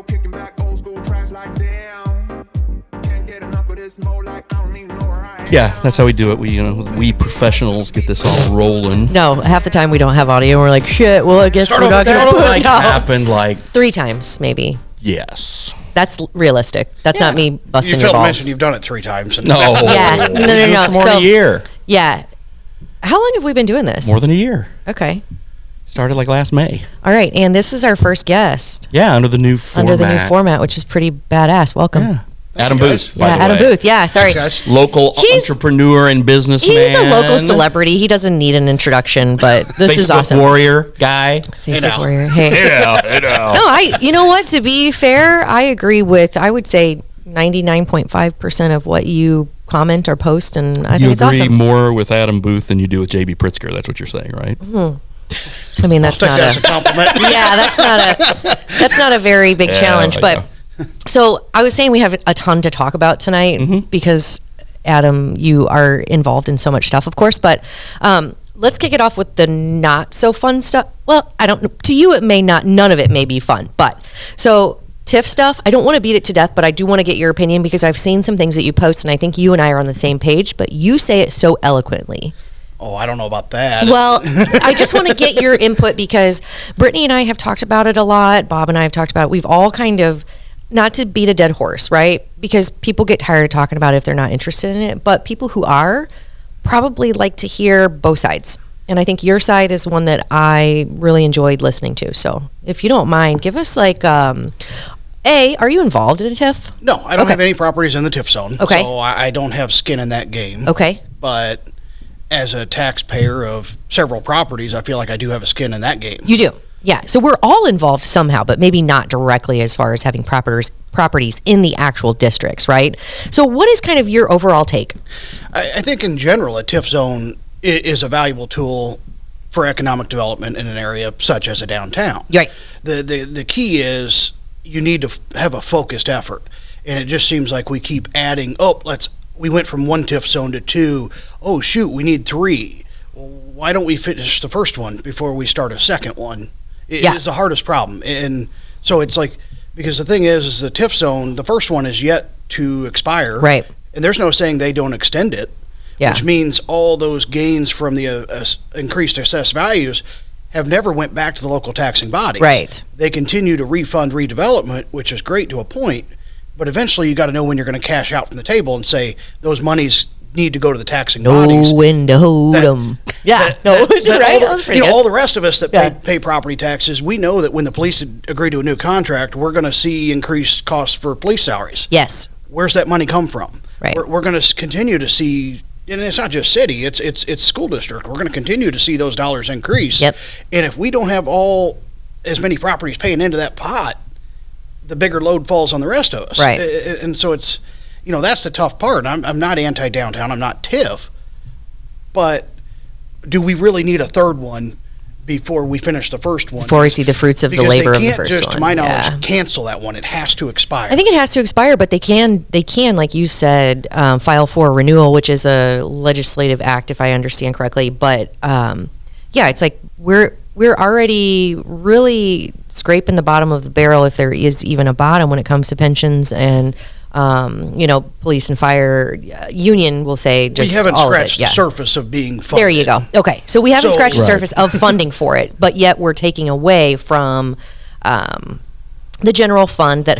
road, kicking back old school tracks like damn. Can't get enough of this mode, like I don't even know where I am. Yeah, that's how we do it. We professionals get this all rolling. No, half the time we don't have audio. And we're like, shit. Well, I guess we're not gonna put it out. Happened like 3 times, maybe. Yes. That's realistic. That's not me busting You your failed to balls. mention you've done it 3 times. And No. Yeah, no. For more than a year. Yeah. How long have we been doing this? More than a year. Okay. Started like last May. All right, and this is our first guest. Yeah, under the new format. Which is pretty badass. Welcome. Yeah. Adam Booth. Yeah, Adam Booth. Yeah, sorry. Thanks, guys. Local entrepreneur and businnesuman. He's a local celebrity. He doesn't need an introduction, but this is awesome. Facebook warrior guy. Facebook warrior. Hey. Hey now. No, you know what? To be fair, I agree with, I would say 99.5% of what you comment or post, and I think it's awesome. You agree more with Adam Booth than you do with J.B. Pritzker. That's what you're saying, right? I mean, that's not a compliment. Yeah, that's not a very big challenge, but. So I was saying we have a ton to talk about tonight because, Adam, you are involved in so much stuff, of course. But let's kick it off with the not so fun stuff. Well, I don't know. To you, none of it may be fun. But so Tiff stuff, I don't want to beat it to death, but I do want to get your opinion because I've seen some things that you post, and I think you and I are on the same page. But you say it so eloquently. Oh, I don't know about that. Well, I just want to get your input because Brittany and I have talked about it a lot. Bob and I have talked about it. We've all kind of. Not to beat a dead horse, right? Because people get tired of talking about it if they're not interested in it. But people who are probably like to hear both sides. And I think your side is one that I really enjoyed listening to. So if you don't mind, give us like, are you involved in a TIF? No, I don't have any properties in the TIF zone. Okay. So I don't have skin in that game. Okay. But as a taxpayer of several properties, I feel like I do have a skin in that game. You do. Yeah, so we're all involved somehow, but maybe not directly as far as having properties in the actual districts, right? So what is kind of your overall take? I think in general, a TIF zone is a valuable tool for economic development in an area such as a downtown. Right. The key is you need to have a focused effort, and it just seems like we keep adding, we went from 1 TIF zone to 2. Oh, shoot, we need 3. Well, why don't we finish the first one before we start a second one? It is the hardest problem. And so it's like, because the thing is the TIF zone, the first one is yet to expire. Right. And there's no saying they don't extend it, which means all those gains from the increased assessed values have never went back to the local taxing bodies. Right. They continue to refund redevelopment, which is great to a point, but eventually you got to know when you're going to cash out from the table and say those monies need to go to the taxing bodies. Know when to hold them. Right? All All the rest of us that pay property taxes, we know that when the police agree to a new contract, we're going to see increased costs for police salaries. Yes. Where's that money come from? Right. We're going to continue to see, and it's not just city, it's school district. We're going to continue to see those dollars increase. Yep. And if we don't have as many properties paying into that pot, the bigger load falls on the rest of us. Right. And so it's, that's the tough part. I'm not anti-downtown. I'm not TIF. But do we really need a third one before we finish the first one? Before we see the fruits of the labor of the first one. Because they can't just, to my knowledge, cancel that one. It has to expire. I think it has to expire, but they can, like you said, file for renewal, which is a legislative act, if I understand correctly. But, it's like we're already really scraping the bottom of the barrel, if there is even a bottom, when it comes to pensions and police and fire union will say just we haven't all scratched of it. the surface of being funded. There you go. Okay, so we haven't scratched the surface of funding for it, but yet we're taking away from the general fund that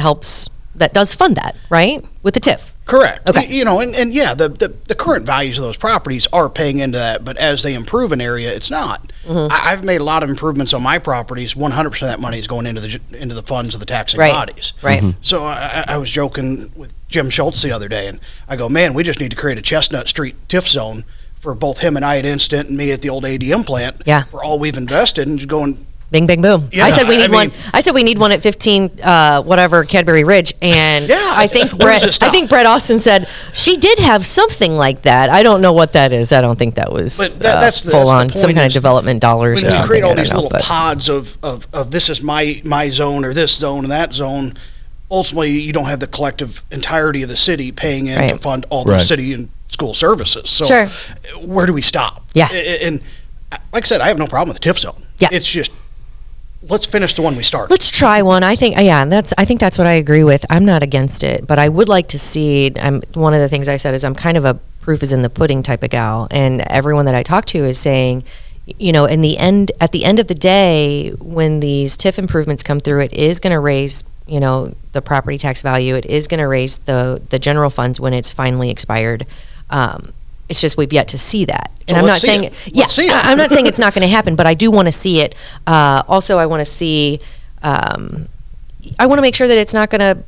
does fund that, right? With the TIF. Correct. Okay. The current values of those properties are paying into that, but as they improve an area, it's not. Mm-hmm. I've made a lot of improvements on my properties. 100% of that money is going into the funds of the taxing bodies. Right. Mm-hmm. So I was joking with Jim Schultz the other day, and I go, man, we just need to create a Chestnut Street TIF zone for both him and I at Instant and me at the old ADM plant. Yeah. For all we've invested and just going. Bing, bang, boom. Yeah, I said we need one. I said we need one at 15, Cadbury Ridge, and I think Brett Austin said she did have something like that. I don't know what that is. I don't think that was that's full on some kind of development dollars. When you create all these little pods of this is my zone or this zone and that zone, ultimately you don't have the collective entirety of the city paying in to fund all the city and school services. So where do we stop? Yeah. And like I said, I have no problem with the TIF zone. Yeah. It's just let's finish the one we started. Let's try one. I think that's what I agree with. I'm not against it, but I would like to see. One of the things I said is I'm kind of a proof is in the pudding type of gal, and everyone that I talk to is saying, at the end of the day, when these TIF improvements come through, it is going to raise, the property tax value. It is going to raise the general funds when it's finally expired. It's just we've yet to see that, and I'm not saying I'm not saying it's not going to happen, but I do want to see it. Also, I want to see. I want to make sure that it's not going to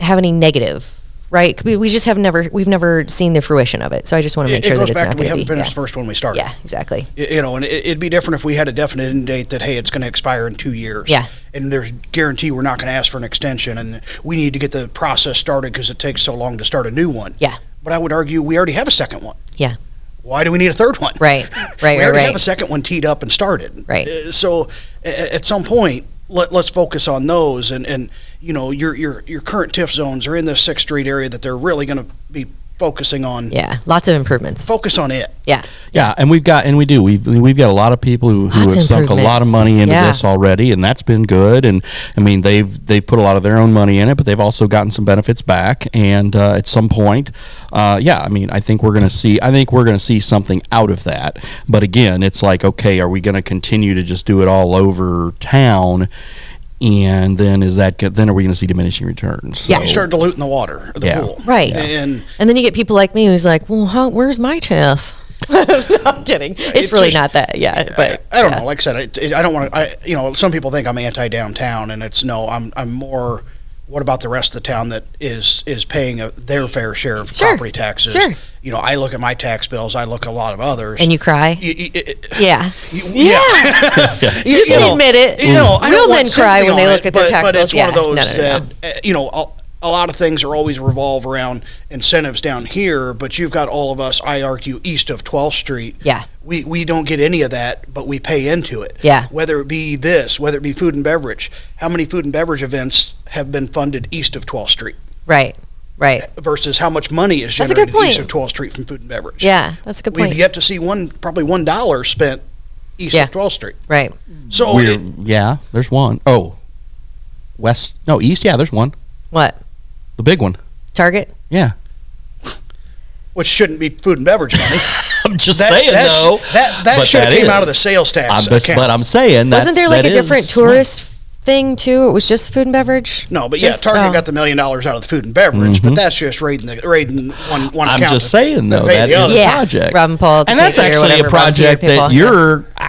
have any negative. Right, we've never seen the fruition of it, so I just want to make sure that it's not going to be. We haven't finished the first one we started. Yeah, exactly. And it'd be different if we had a definite end date that, hey, it's going to expire in 2 years. Yeah. And there's guarantee we're not going to ask for an extension, and we need to get the process started because it takes so long to start a new one. Yeah. But I would argue we already have a second one. Yeah. Why do we need a third one? Right. We already have a second one teed up and started. Right. So at some point, let's focus on those, and your current TIF zones are in the 6th Street area that they're really going to be focusing on. Yeah, lots of improvements. Focus on it. Yeah. Yeah, and we've got a lot of people who have sunk a lot of money into this already, and that's been good. And I mean, they've put a lot of their own money in it, but they've also gotten some benefits back. And at some point, I think we're going to see something out of that. But again, it's like, okay, are we going to continue to just do it all over town? And then are we going to see diminishing returns? So you start diluting the water, the pool. Right. And then you get people like me who's like, well, where's my TIF? No, I'm kidding. It's really just, not that. Yeah. But I don't know. Like I said, I don't want to, some people think I'm anti-downtown, and I'm more, what about the rest of the town that is paying their fair share of property taxes? Sure. I look at my tax bills. I look at a lot of others. And you cry? Yeah. You can admit it. Real men cry when they look at their tax bills. But it's one of those that, a lot of things are always revolve around incentives down here, but you've got all of us, I argue, east of 12th Street. Yeah. We don't get any of that, but we pay into it. Yeah. Whether it be whether it be food and beverage. How many food and beverage events have been funded east of 12th Street? Right. Versus how much money is generated east of 12th Street from food and beverage. Yeah, that's a good point. We've yet to see probably $1 spent east of 12th Street. Right. So there's one. Oh, east. Yeah, there's one. What? The big one. Target? Yeah. Which shouldn't be food and beverage money. I'm just saying, though. That should have came out of the sales tax account. But I'm saying wasn't there like a different tourist thing too? It was just food and beverage. No, but Target got the $1 million out of the food and beverage, but that's just raiding one account. I'm just saying though that is a project. Rob and Paul, and that's actually a project that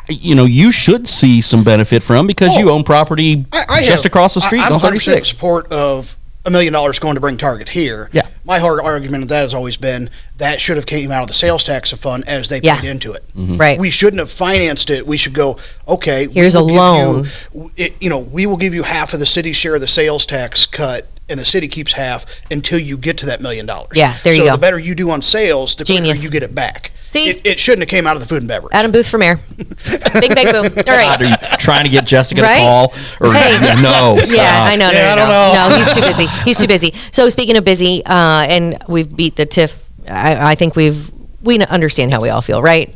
you should see some benefit from because you own property just across the street I'm on 36. in support of $1 million going to bring Target here. Yeah. My hard argument of that has always been that should have came out of the sales tax fund as they paid into it. Mm-hmm. Right. We shouldn't have financed it. We should go, okay, here's a loan. We will give you half of the city's share of the sales tax cut, and the city keeps half until you get to that $1 million. Yeah, there you go. So the better you do on sales, the quicker you get it back. See? It shouldn't have came out of the food and beverage. Adam Booth for mayor. Bing, bang, boom. All right. Are you trying to get Jessica to call? Or no. Yeah, I know. I don't know. No, he's too busy. He's too busy. So speaking of busy, and we've beat the TIF. I think we understand how we all feel, right?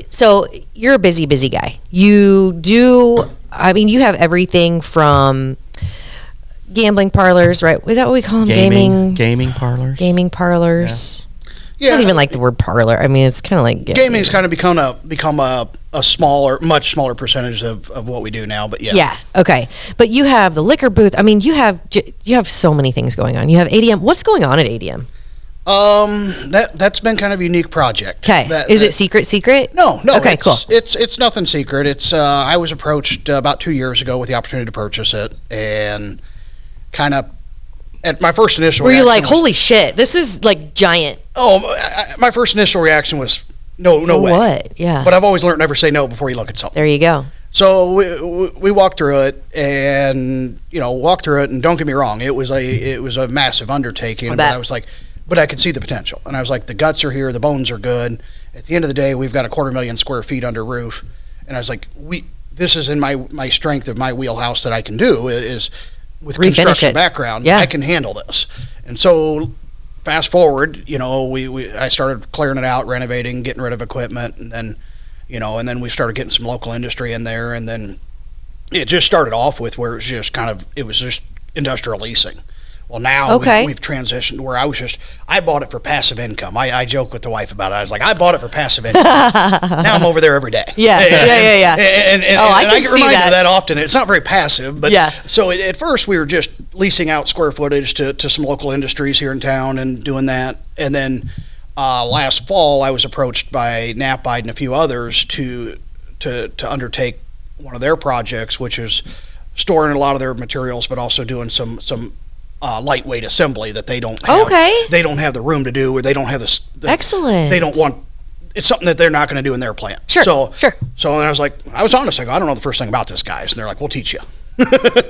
So you're a busy guy. You have everything from gambling parlors, right? Is that what we call them? Gaming parlors. Gaming parlors. Yeah. I don't even like the word parlor. I mean, it's kind of like gaming's kind of become a much smaller percentage of what we do now. But yeah, okay. But you have the liquor booth. I mean, you have so many things going on. You have ADM. What's going on at ADM? That's been kind of a unique project. Okay, is it secret? No. Okay, cool. It's nothing secret. It's I was approached about 2 years ago with the opportunity to purchase it, and kind of. At my first initial reaction, were you like, holy shit, this is like giant? My first initial reaction was, no way. What? Yeah. But I've always learned never say no before you look at something. There you go. So we walked through it, and don't get me wrong, it was a massive undertaking. But I was like, but I could see the potential, and I was like, the guts are here, the bones are good. At the end of the day, we've got 250,000 square feet under roof, and I was like, this is in my strength of my wheelhouse that I can do is. With construction background, I can handle this. And so fast forward, I started clearing it out, renovating, getting rid of equipment, and then and then we started getting some local industry in there, and then it just started off with where it was just industrial leasing. Well, now we've transitioned to where I bought it for passive income. I joke with the wife about it. I was like, I bought it for passive income. Now I'm over there every day. Yeah. And I get reminded of that often. It's not very passive, but so at first we were just leasing out square footage to some local industries here in town and doing that. And then last fall I was approached by Knapide and a few others to undertake one of their projects, which is storing a lot of their materials, but also doing some lightweight assembly that they don't have. They don't have the room to do, or they don't have the excellent. They don't want. It's something that they're not going to do in their plant. Sure. So then I was honest. I go, I don't know the first thing about this, guys, and they're like, we'll teach you.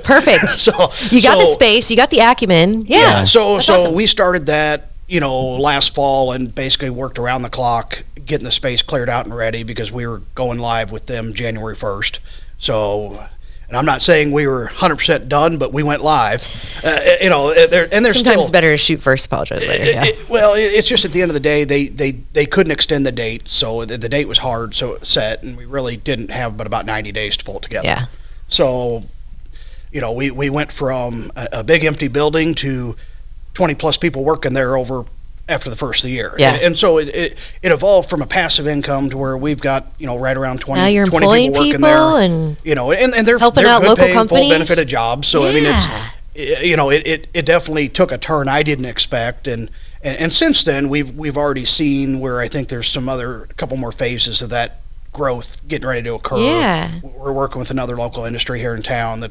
Perfect. So you got the space, you got the acumen. Yeah. So awesome. We started that, last fall, and basically worked around the clock getting the space cleared out and ready, because we were going live with them January 1st. So. And I'm not saying we were 100% done, but we went live. There's sometimes it's better to shoot first, apologize later. Yeah. It's just at the end of the day, they couldn't extend the date, so the date was hard, so set, and we really didn't have but about 90 days to pull it together. Yeah. So, we went from a big empty building to 20 plus people working there after the first of the year. Yeah. And so it evolved from a passive income to where we've got, right around 20 now you're 20 employing people working there. And and they're helping they're out good local paying, companies. full benefited jobs. So, it definitely took a turn I didn't expect. And since then, we've already seen where I think there's a couple more phases of that growth getting ready to occur. Yeah. We're working with another local industry here in town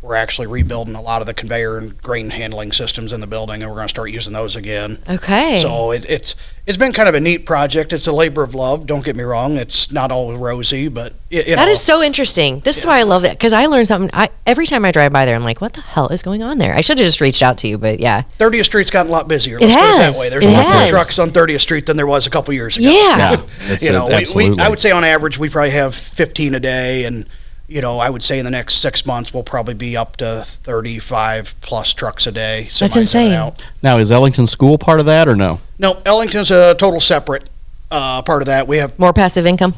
we're actually rebuilding a lot of the conveyor and grain handling systems in the building, and we're going to start using those again. Okay. So it's been kind of a neat project. It's a labor of love. Don't get me wrong. It's not all rosy, but that is so interesting. This is why I love it, because I learn something. Every time I drive by there, I'm like, what the hell is going on there? I should have just reached out to you, but yeah. 30th Street's gotten a lot busier. Let's put it that way. There's a lot more trucks on 30th Street than there was a couple years ago. Yeah. Absolutely. I would say on average we probably have 15 a day, and I would say in the next 6 months we'll probably be up to 35 plus trucks a day. That's insane. Now, is Ellington School part of that or no? No, Ellington's a total separate part of that. We have more passive income.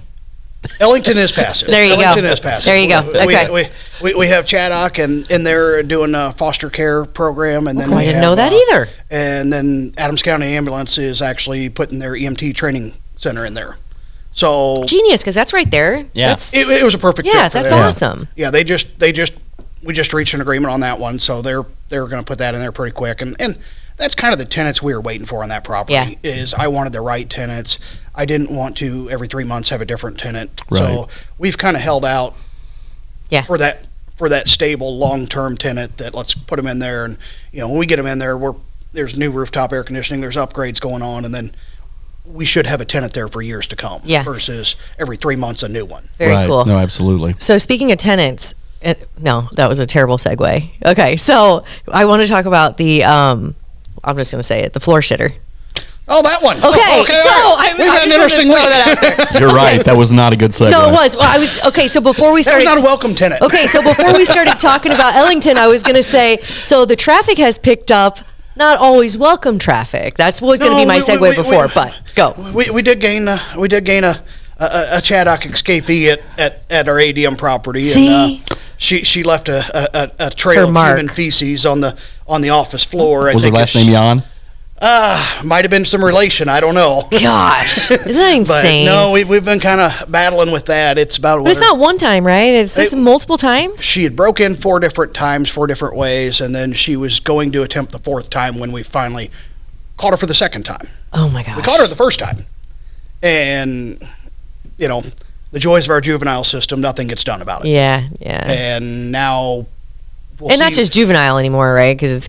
Ellington is passive. There you Ellington go. is passive. There you go. Okay. We have Chaddock in there doing a foster care program, and then I didn't know that either. And then Adams County Ambulance is actually putting their EMT training center in there. So genius, because that's right there. Yeah, it was a perfect fit for that's them. awesome. Yeah, we just reached an agreement on that one, so they're going to put that in there pretty quick, and that's kind of the tenants we were waiting for on that property. Yeah. Is I wanted the right tenants. I didn't want to every 3 months have a different tenant. Right. So we've kind of held out for that stable long-term tenant that let's put them in there, and when we get them in there, there's new rooftop air conditioning, there's upgrades going on, and then we should have a tenant there for years to come. Yeah. Versus every 3 months a new one. Very cool. No, absolutely. So speaking of tenants, no, that was a terrible segue. Okay, so I want to talk about the I'm just going to say it, the floor shitter. Oh, that one. Okay, right. We've got an interesting week. You're right. That was not a good segue. No, it was. Well, so before we started, that was not a welcome tenant. Okay, so before we started talking about Ellington, I was going to say, so the traffic has picked up. Not always welcome traffic. That's what was going to be my segue before. But go. We did gain a Chaddock escapee at our ADM property. See? And she left a trail of human feces on the office floor. Was her last name Jan? Might have been some relation. I don't know. Gosh, isn't that insane? But no, we've been kind of battling with that. It's about. But it's not one time, right? It's this multiple times. She had broke in 4 different times, 4 different ways, and then she was going to attempt the 4th time when we finally caught her for the 2nd time. Oh my gosh! We caught her the 1st time, and the joys of our juvenile system, nothing gets done about it. Yeah. And now. Not just juvenile anymore, right? Because it's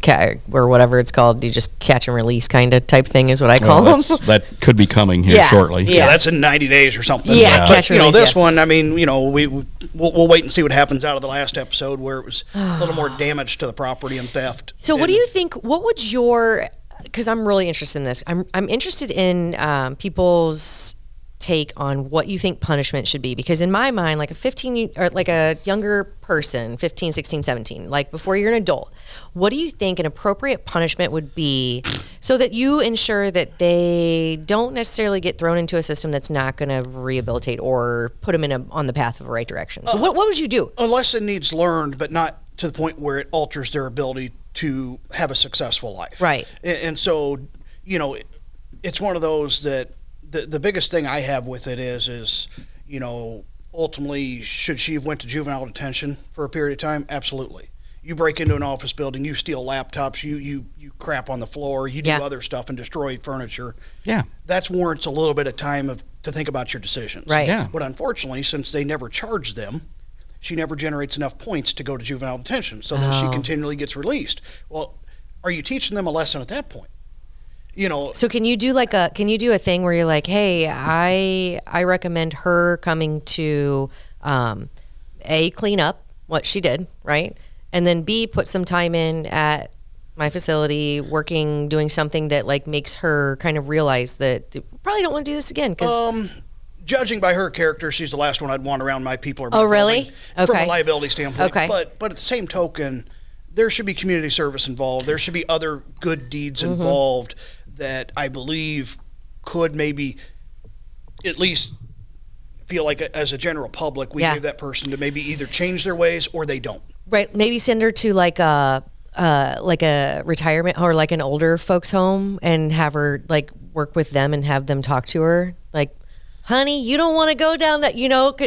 or whatever it's called. You just catch and release kind of type thing is what I call them. That could be coming here shortly. Yeah, that's in 90 days or something. Yeah, but this one, I mean, we'll wait and see what happens out of the last episode where it was a little more damage to the property and theft. So, what do you think? What would your? Because I'm really interested in this. I'm interested in people's take on what you think punishment should be, because in my mind, like a 15 or like a younger person, 15, 16, 17, like before you're an adult, what do you think an appropriate punishment would be so that you ensure that they don't necessarily get thrown into a system that's not going to rehabilitate or put them on the path of the right direction? So what would you do? A lesson needs learned, but not to the point where it alters their ability to have a successful life. Right. And so, it's one of those that the biggest thing I have with it is, ultimately, should she have went to juvenile detention for a period of time? Absolutely. You break into an office building, you steal laptops, you crap on the floor, you do other stuff and destroy furniture. Yeah. That warrants a little bit of time to think about your decisions. Right. Yeah. But unfortunately, since they never charged them, she never generates enough points to go to juvenile detention. So then she continually gets released. Well, are you teaching them a lesson at that point? So can you do a thing where you're like, hey, I recommend her coming to clean up what she did, right? And then B, put some time in at my facility, working, doing something that like makes her kind of realize that probably don't want to do this again. Judging by her character, she's the last one I'd want around my people. Oh, really? Okay. From a liability standpoint. Okay. But at the same token, there should be community service involved. There should be other good deeds involved that I believe could maybe at least feel like as a general public, we give that person to maybe either change their ways or they don't. Right. Maybe send her to like a retirement or like an older folks home and have her like work with them and have them talk to her. Like, honey, you don't want to go down that,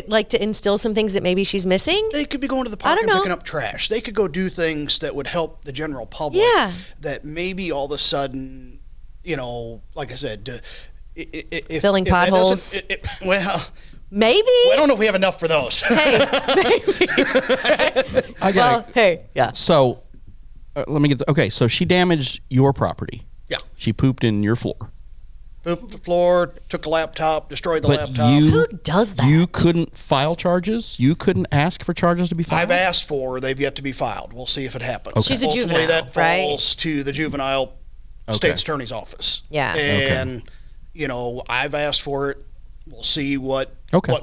like to instill some things that maybe she's missing. They could be going to the park and picking up trash. They could go do things that would help the general public. Yeah. That maybe all of a sudden, like I said, filling potholes. Maybe. I don't know if we have enough for those. Hey, maybe. Yeah. So let me get so she damaged your property. Yeah. She pooped in your floor. Pooped the floor, took a laptop, destroyed the laptop. Who does that? You couldn't file charges? You couldn't ask for charges to be filed? I've asked for, they've yet to be filed. We'll see if it happens. Okay. She's a Ultimately, juvenile, that falls to the juvenile state's attorney's office. Yeah. And, I've asked for it. We'll see what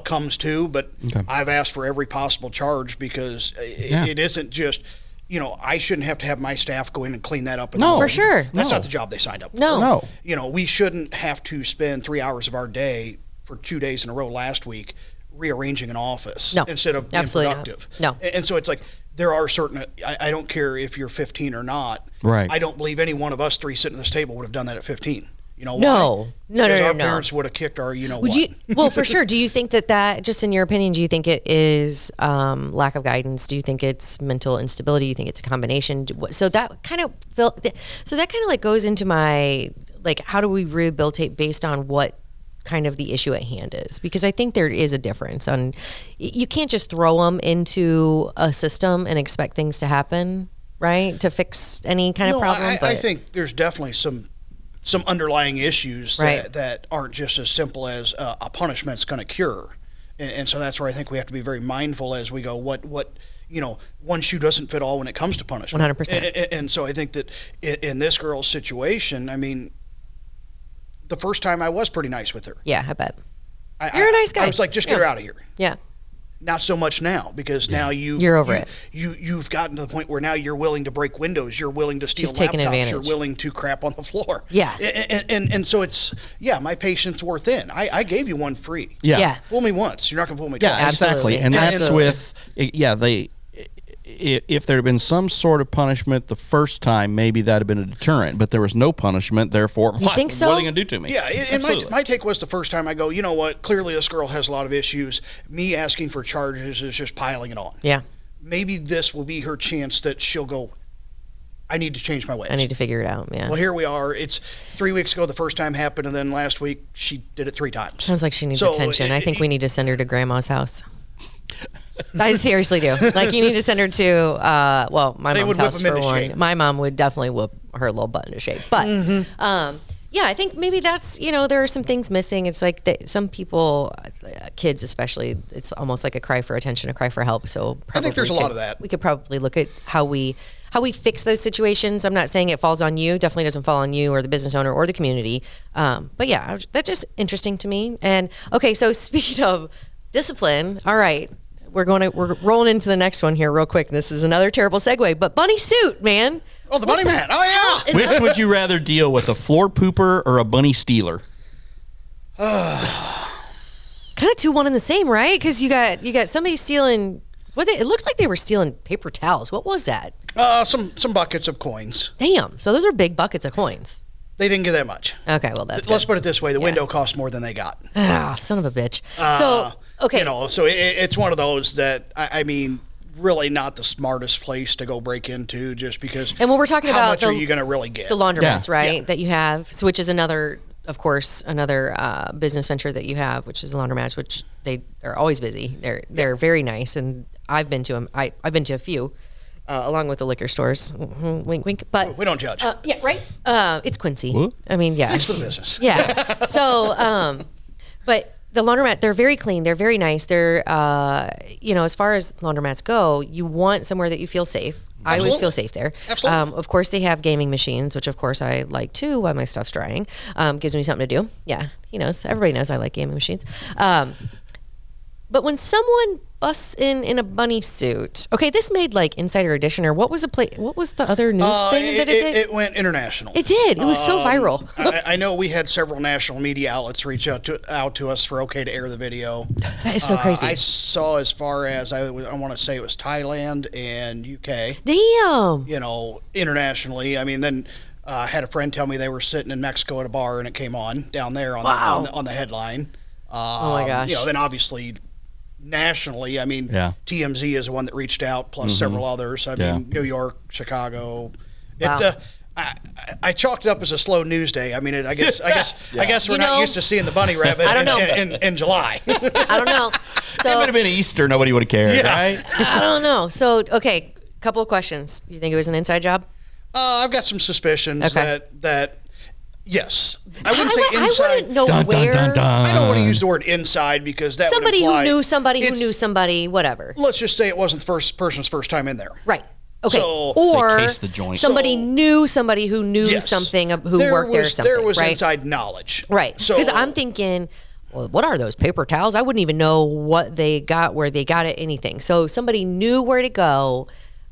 comes to, but I've asked for every possible charge because it isn't just, I shouldn't have to have my staff go in and clean that up. No, for sure. That's not the job they signed up for. No. We shouldn't have to spend 3 hours of our day for 2 days in a row last week rearranging an office instead of being productive. No. And so it's like, there are certain, I don't care if you're 15 or not. Right. I don't believe any one of us three sitting at this table would have done that at 15. Why? No. Our parents would have kicked our, Well, for sure. Do you think that just in your opinion, do you think it is lack of guidance? Do you think it's mental instability? Do you think it's a combination? So that kind of like goes into my, like, how do we rehabilitate based on what kind of the issue at hand is? Because I think there is a difference on, you can't just throw them into a system and expect things to happen, right? To fix any kind of problem. I think there's definitely some underlying issues that aren't just as simple as a punishment's going to cure. And so that's where I think we have to be very mindful as we go, what one shoe doesn't fit all when it comes to punishment. 100%. And so I think that in this girl's situation, I mean, the first time I was pretty nice with her. Yeah, I bet. You're a nice guy. I was like, just get her out of here. Yeah. Not so much now, because now you're over it. You've gotten to the point where now you're willing to break windows. You're willing to steal taking laptops. advantage. You're willing to crap on the floor. Yeah. And so it's, my patience wore thin. I gave you one free. Yeah. Fool me once. You're not going to fool me twice. Yeah, exactly. And that's with, if there had been some sort of punishment the first time, maybe that had been a deterrent. But there was no punishment, therefore, you think so? What are they going to do to me? Yeah, and my take was the first time I go, you know what? Clearly this girl has a lot of issues. Me asking for charges is just piling it on. Yeah. Maybe this will be her chance that she'll go, I need to change my ways. I need to figure it out, yeah. Well, here we are. It's 3 weeks ago the first time happened, and then last week she did it 3 times. Sounds like she needs attention. I think we need to send her to Grandma's house. I seriously do. Like, you need to send her to, my mom's house for one. My mom would definitely whoop her little butt into shape. But, I think maybe that's, there are some things missing. It's like some people, kids especially, it's almost like a cry for attention, a cry for help. So I think there's a lot of that. We could probably look at how we how we fix those situations. I'm not saying it falls on you. Definitely doesn't fall on you or the business owner or the community. But yeah, that's just interesting to me. And okay, so speaking of discipline, all right, we're rolling into the next one here real quick. This is another terrible segue, but bunny suit, man. Oh, the bunny man. Oh yeah. Which would you rather deal with, a floor pooper or a bunny stealer? Kind of 2 1 in the same, right? Because you got somebody stealing. It looked like they were stealing paper towels. What was that? Some buckets of coins. Damn. So those are big buckets of coins. They didn't get that much. Okay, well that's. Let's good. put it this way: the window cost more than they got. Ah, son of a bitch. So okay, so it's one of those that I mean, really not the smartest place to go break into, just because. And when we're talking how about much are you going to really get? The laundromats, right? That you have, so which is another, of course, business venture that you have, which is the laundromats, which they're always busy. They're very nice, and I've been to them. I've been to a few. Along with the liquor stores, wink, wink. But we don't judge. Yeah, right. It's Quincy. What? I mean, yeah. Thanks for the business. Yeah. So, but the laundromat, they're very clean. They're very nice. They're, as far as laundromats go, you want somewhere that you feel safe. Absolutely. I always feel safe there. Absolutely. Of course, they have gaming machines, which of course I like too while my stuff's drying. Gives me something to do. Yeah, he knows. Everybody knows I like gaming machines. But when someone busts in a bunny suit, okay, this made like Insider Edition, or what was the other news thing that it did? It went international. It did. It was so viral. I know we had several national media outlets reach out to us for okay to air the video. That is so crazy. I saw as far as I want to say it was Thailand and UK. Damn. Internationally. I mean, then I had a friend tell me they were sitting in Mexico at a bar and it came on down there on the headline. Oh my gosh. Then obviously nationally, I mean, TMZ is the one that reached out, plus several others. I mean, New York, Chicago. Wow. I chalked it up as a slow news day. I mean, I guess we're not used to seeing the bunny rabbit in July. I don't know. So, if it would have been Easter, nobody would have cared, right? I don't know. So, okay, couple of questions. You think it was an inside job? I've got some suspicions that yes. I wouldn't say inside. I wouldn't know where. I don't want to use the word inside because that somebody would imply who knew somebody who knew somebody, whatever. Let's just say it wasn't the person's first time in there. Right. Okay. So, or cased the joint. somebody knew somebody who knew something who worked there or something. There was right? inside knowledge. Right. So, because I'm thinking, well, what are those paper towels? I wouldn't even know what they got, where they got it, anything. So somebody knew where to go.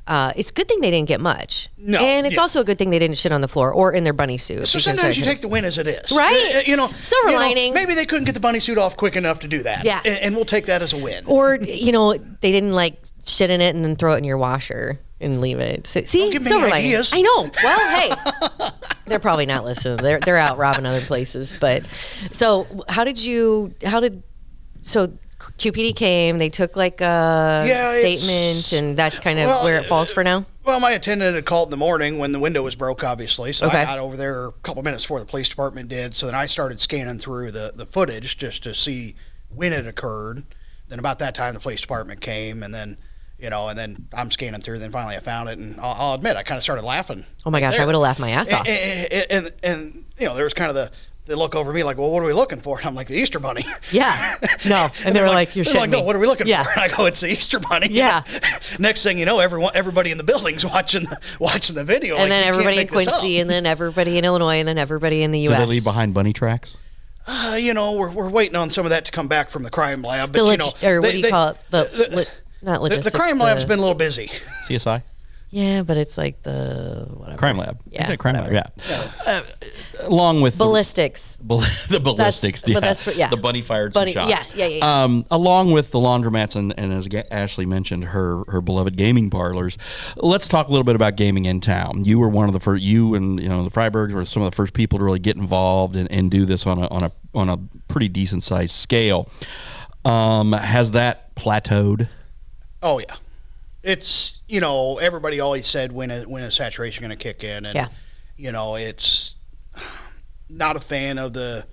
It's a good thing they didn't get much. No. And it's also a good thing they didn't shit on the floor or in their bunny suit. So sometimes you take the win as it is. Right? Silver lining. Maybe they couldn't get the bunny suit off quick enough to do that. Yeah. And we'll take that as a win. Or, they didn't like shit in it and then throw it in your washer and leave it. So, see, Don't give me silver any lining. ideas. I know. Well, hey, they're probably not listening. They're out robbing other places. But so so QPD came, they took like a statement, and that's kind of where it falls for now? Well, my attendant had called in the morning when the window was broke, obviously. So Okay. I got over there a couple minutes before the police department did. So then I started scanning through the footage just to see when it occurred. Then about that time, the police department came, and then, and then I'm scanning through. Then finally I found it, and I'll admit, I kind of started laughing. Oh my gosh, I would have laughed my ass off. And there was kind of they look over me like, well, what are we looking for? And I'm like, the Easter Bunny. Yeah. No. And they were like, you're shitting me. No, what are we looking Yeah. for? And I go, it's the Easter Bunny. Yeah. Next thing you know, everybody in the building's watching the video. And then everybody in Quincy, and then everybody in Illinois, and then everybody in the U.S. Did they leave behind bunny tracks? We're waiting on some of that to come back from the crime lab. But, or what do you call it? Not logistics. The crime lab's been a little busy. CSI? Yeah, but it's like the whatever. Crime lab. Yeah, Crime whatever. lab, yeah. Along with ballistics. The ballistics, But that's what, The bunny fired some shots. Yeah. Along with the laundromats and as Ashley mentioned, her beloved gaming parlors. Let's talk a little bit about gaming in town. You were one of the first. You and the Freibergs were some of the first people to really get involved and do this on a pretty decent sized scale. Has that plateaued? Oh yeah. It's, everybody always said when is saturation going to kick in, and it's not a fan of the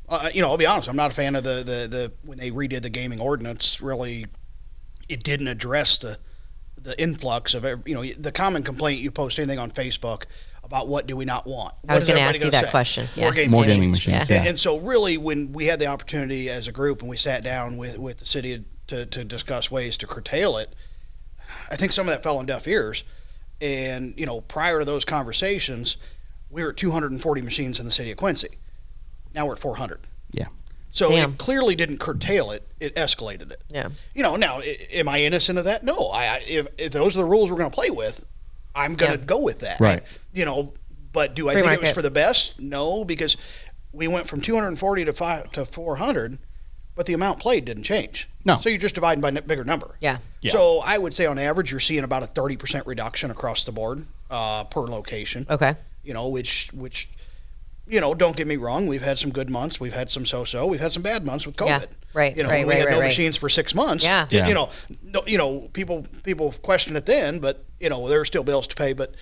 I'll be honest, I'm not a fan of the when they redid the gaming ordinance. Really, it didn't address the influx of the common complaint. You post anything on Facebook about what do we not want. I was going to ask you that question. More gaming machines. Yeah. And so really, when we had the opportunity as a group and we sat down with the city to discuss ways to curtail it, I think some of that fell on deaf ears. And, prior to those conversations, we were at 240 machines in the city of Quincy. Now we're at 400. Yeah. So it clearly didn't curtail it. It escalated it. Yeah. Now, am I innocent of that? No. If those are the rules we're going to play with, I'm going to go with that. Right. But do I think it was for the best? No, because we went from 240 to 400, but the amount played didn't change. No. So you're just dividing by a bigger number. Yeah. So I would say on average, you're seeing about a 30% reduction across the board per location. Okay. Which don't get me wrong. We've had some good months. We've had some so-so. We've had some bad months with COVID. Yeah. Right. We had no machines for 6 months. Yeah. People question it then, but there are still bills to pay. But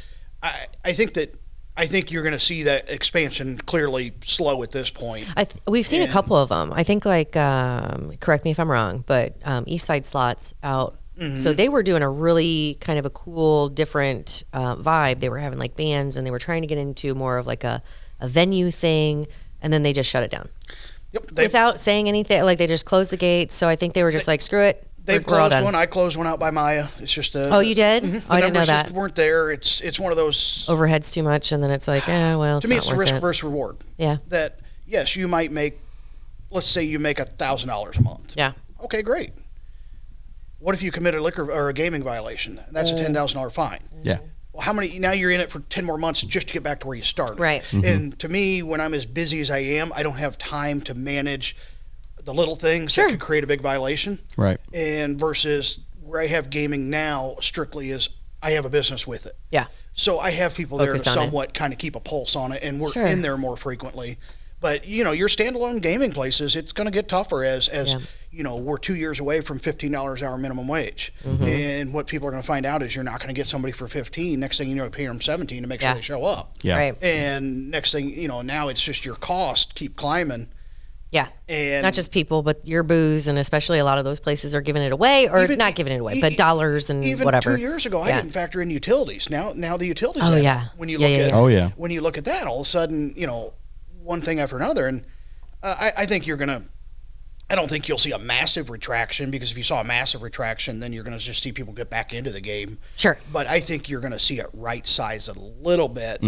I think you're going to see that expansion clearly slow at this point. We've seen a couple of them. I think correct me if I'm wrong, but East Side Slots out. Mm-hmm. So they were doing a really kind of a cool, different vibe. They were having like bands, and they were trying to get into more of like a venue thing, and then they just shut it down. Yep, without saying anything. Like they just closed the gates. So I think they were just like, screw it. They've closed one. I closed one out by Maya. It's just oh, you did? Mm-hmm. I didn't know that. Just weren't there. It's one of those overhead's too much, and then it's like, well. To me, it's a risk versus reward. Yeah. That yes, you might make. Let's say you make $1,000 a month. Yeah. Okay, great. What if you commit a liquor or a gaming violation? That's a $10,000 fine. Yeah. Well, how many? Now you're in it for 10 more months just to get back to where you started. Right. Mm-hmm. And to me, when I'm as busy as I am, I don't have time to manage the little things that could create a big violation. Right. And versus where I have gaming now strictly is I have a business with it. Yeah. So I have people there to somewhat kind of keep a pulse on it, and we're in there more frequently. But, your standalone gaming places, it's going to get tougher as we're 2 years away from $15 an hour minimum wage. Mm-hmm. And what people are going to find out is you're not going to get somebody for 15. Next thing you know, pay them 17 to make sure they show up. Yeah. Right. And next thing, now it's just your cost keep climbing. Yeah. And not just people, but your booze, and especially a lot of those places are giving it away, or not giving it away, but dollars and even whatever. 2 years ago, I didn't factor in utilities. Now the utilities. Oh, yeah. When you look at when you look at that, all of a sudden, one thing after another, and I think you're gonna. I don't think you'll see a massive retraction, because if you saw a massive retraction, then you're going to just see people get back into the game. Sure. But I think you're going to see it right size a little bit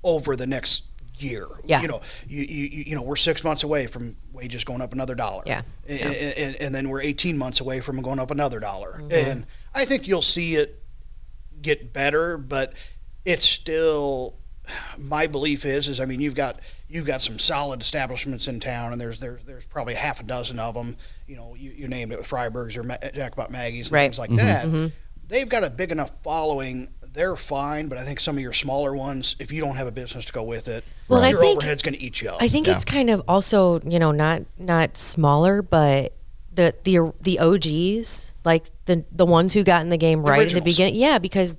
over the next year. Yeah. We're 6 months away from wages going up another $1. Yeah. And then we're 18 months away from going up another $1. Mm-hmm. And I think you'll see it get better, but it's still. My belief is I mean, you've got some solid establishments in town, and there's probably half a dozen of them. You named it, Freiberg's or Jackpot Maggie's and things like that. Mm-hmm. They've got a big enough following. They're fine, but I think some of your smaller ones, if you don't have a business to go with it, your overhead's going to eat you up. I think it's kind of also, not smaller, but the OGs, like the ones who got in the game right in the beginning. Yeah, because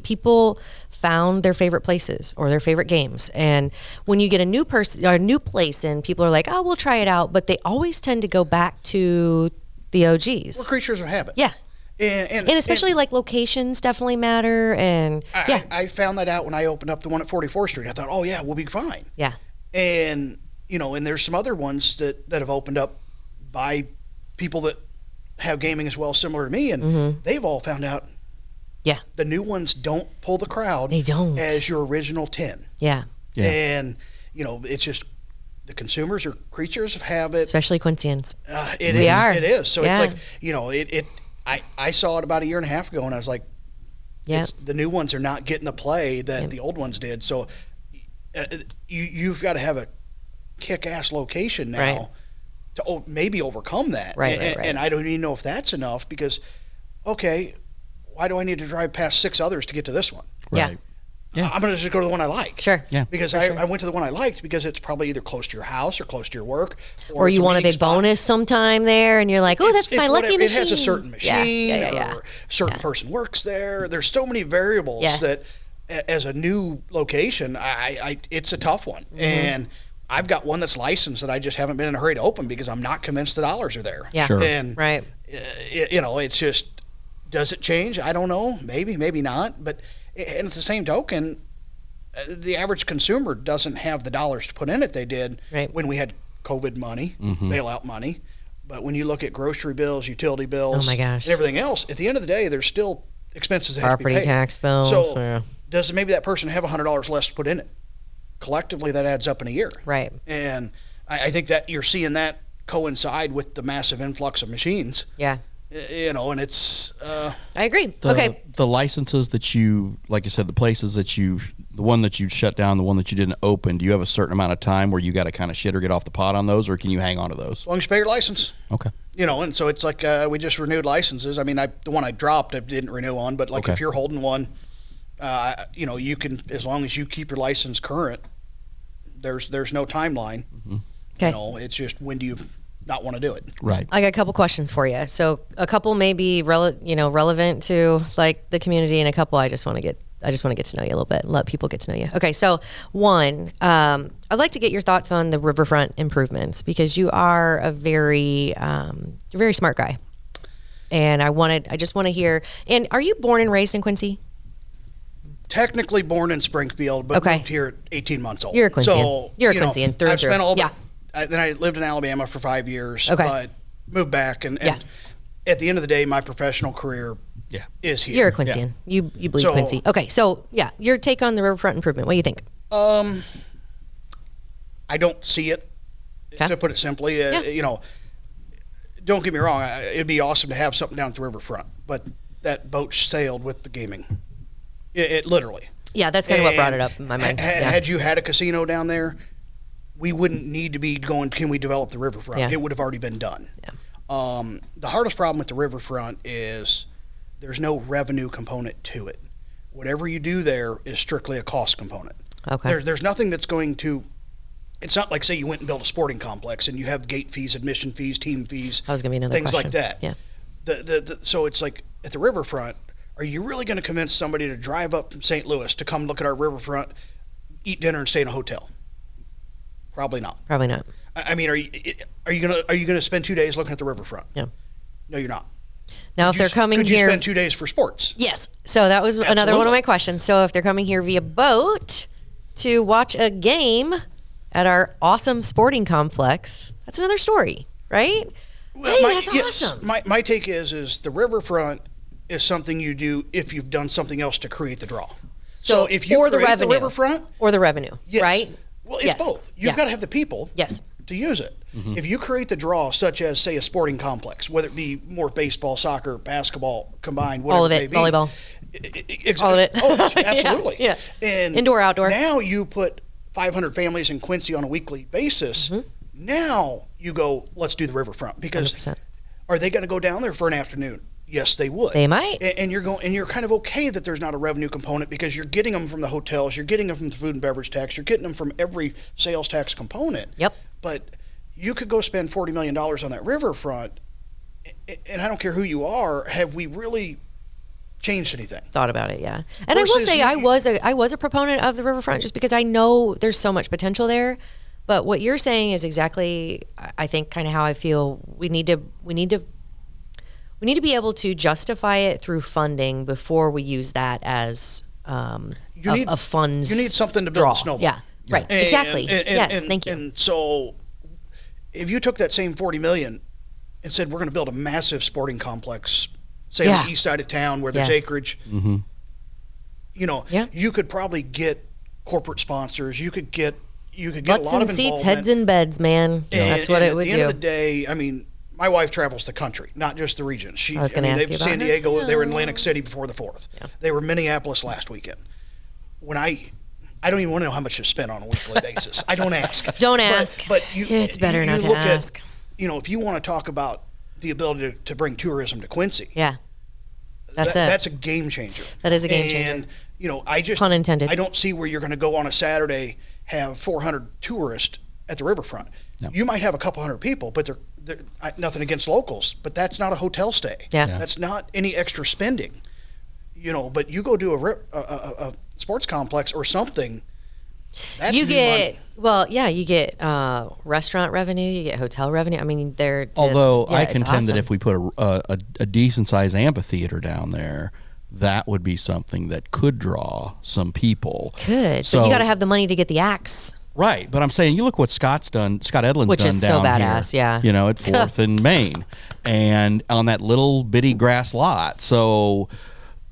people found their favorite places or their favorite games. And when you get a new person or a new place in, people are like, oh, we'll try it out. But they always tend to go back to the OGs. We're creatures of habit. Yeah. And especially like locations definitely matter. And I found that out when I opened up the one at 44th Street. I thought, oh yeah, we'll be fine. Yeah. And, and there's some other ones that have opened up by people that have gaming as well, similar to me. And they've all found out, the new ones don't pull the crowd. They don't. As your original 10. Yeah. And, it's just the consumers are creatures of habit. Especially Quincyans. It is. So it's like, I saw it about 1.5 years ago, and I was like, the new ones are not getting the play that the old ones did. So you've got to have a kick-ass location now to maybe overcome that. Right. And I don't even know if that's enough, because, okay, why do I need to drive past 6 others to get to this one? Right. Yeah. I'm going to just go to the one I like. Sure. Yeah. Because I went to the one I liked because it's probably either close to your house or close to your work. Or you want a big bonus sometime there, and you're like, oh, that's my lucky machine. It has a certain machine, or a certain person works there. There's so many variables that as a new location, it's a tough one. Mm-hmm. And I've got one that's licensed that I just haven't been in a hurry to open because I'm not convinced the dollars are there. Yeah. Sure. And, it's just, does it change? I don't know. Maybe not. But and at the same token, the average consumer doesn't have the dollars to put in it they did when we had COVID money, bailout money. But when you look at grocery bills, utility bills, oh my gosh, and everything else, at the end of the day, there's still expenses that have to be Property paid. tax bills. So does maybe that person have $100 less to put in it? Collectively, that adds up in a year. Right. And I think that you're seeing that coincide with the massive influx of machines. Yeah. And it's... I agree. The licenses that you, like you said, the places that the one that you shut down, the one that you didn't open, do you have a certain amount of time where you got to kind of shit or get off the pot on those, or can you hang on to those? As long as you pay your license. Okay. And so it's like we just renewed licenses. I mean, the one I dropped, I didn't renew on, but if you're holding one, you can, as long as you keep your license current, there's no timeline. Mm-hmm. Okay. It's just when do you not want to do it? Right. I got a couple questions for you. So a couple may be relevant to like the community, and a couple I just want to get to know you a little bit and let people get to know you. Okay, so one, I'd like to get your thoughts on the Riverfront improvements, because you are a very smart guy, and I just want to hear. And are you born and raised in Quincy? Technically born in Springfield, but moved here at 18 months old. You're a Quincyan. So, you're a Quincyan through and through. Then I lived in Alabama for 5 years, okay. but moved back. And at the end of the day, my professional career is here. You're a Quincyan. Yeah. You bleed Quincy. Okay, so, your take on the Riverfront improvement. What do you think? I don't see it, to put it simply. Don't get me wrong. It'd be awesome to have something down at the Riverfront, but that boat sailed with the gaming. It literally. Yeah, that's kind of what brought it up in my mind. Had you had a casino down there, we wouldn't need to be going, can we develop the Riverfront? Yeah. It would have already been done. Yeah. The hardest problem with the Riverfront is there's no revenue component to it. Whatever you do there is strictly a cost component. Okay. There's nothing that's going to, it's not like, say, you went and built a sporting complex and you have gate fees, admission fees, team fees. That was going to be another things question. Like that. Yeah. So it's like at the Riverfront, are you really going to convince somebody to drive up from St. Louis to come look at our Riverfront, eat dinner, and stay in a hotel? Probably not. Probably not. I mean, are you gonna spend 2 days looking at the Riverfront? Yeah. No, you're not. Now, if they're coming could here, you spend 2 days for sports? Yes. So that was another one of my questions. So if they're coming here via boat to watch a game at our awesome sporting complex, that's another story, right? Well, that's awesome. My take is the Riverfront is something you do if you've done something else to create the draw. So if you create the Riverfront or the revenue, right? Well, it's both. You've got to have the people to use it. Mm-hmm. If you create the draw, such as, say, a sporting complex, whether it be more baseball, soccer, basketball combined, whatever all of it, may be. volleyball. All of it. Oh, absolutely. Yeah. And indoor, outdoor. Now you put 500 families in Quincy on a weekly basis. Mm-hmm. Now you go, let's do the Riverfront. Because 100%. Are they going to go down there for an afternoon? Yes, they would. They might. And you're kind of okay that there's not a revenue component, because you're getting them from the hotels, you're getting them from the food and beverage tax, you're getting them from every sales tax component. Yep. But you could go spend $40 million on that Riverfront, and I don't care who you are, have we really changed anything? Thought about it, yeah. And I will say I was a proponent of the Riverfront, just because I know there's so much potential there. But what you're saying is exactly, I think, kind of how I feel. We need to be able to justify it through funding before we use that as a funds. You need something to build draw. a snowball. Yeah, right. Exactly. Yes, thank you. And so, if you took that same $40 million and said we're going to build a massive sporting complex, say on the east side of town where there's acreage, mm-hmm. You could probably get corporate sponsors. You could get a lot of involvement. Butts and seats, heads in beds, man. That's what it would do. At the end of the day, I mean, my wife travels the country, not just the region. I was going to ask you about San Diego. They were in Atlantic City before the 4th. Yeah. They were in Minneapolis last weekend. When I don't even want to know how much you spend on a weekly basis. I don't ask. Don't ask. But it's better not to ask. If you want to talk about the ability to bring tourism to Quincy. Yeah. That's a game changer. That is a game changer. And pun intended. I don't see where you're going to go on a Saturday, have 400 tourists at the Riverfront. No. You might have a couple hundred people, but they're nothing against locals, but that's not a hotel stay. Yeah. That's not any extra spending. But you go do a sports complex or something. That's you get restaurant revenue, you get hotel revenue. I mean, I contend that if we put a decent sized amphitheater down there, that would be something that could draw some people. But you got to have the money to get the acts. Right, but I'm saying, you look what Scott Edlund's done down here. Which is so badass, yeah. At 4th and Main, and on that little bitty grass lot. So,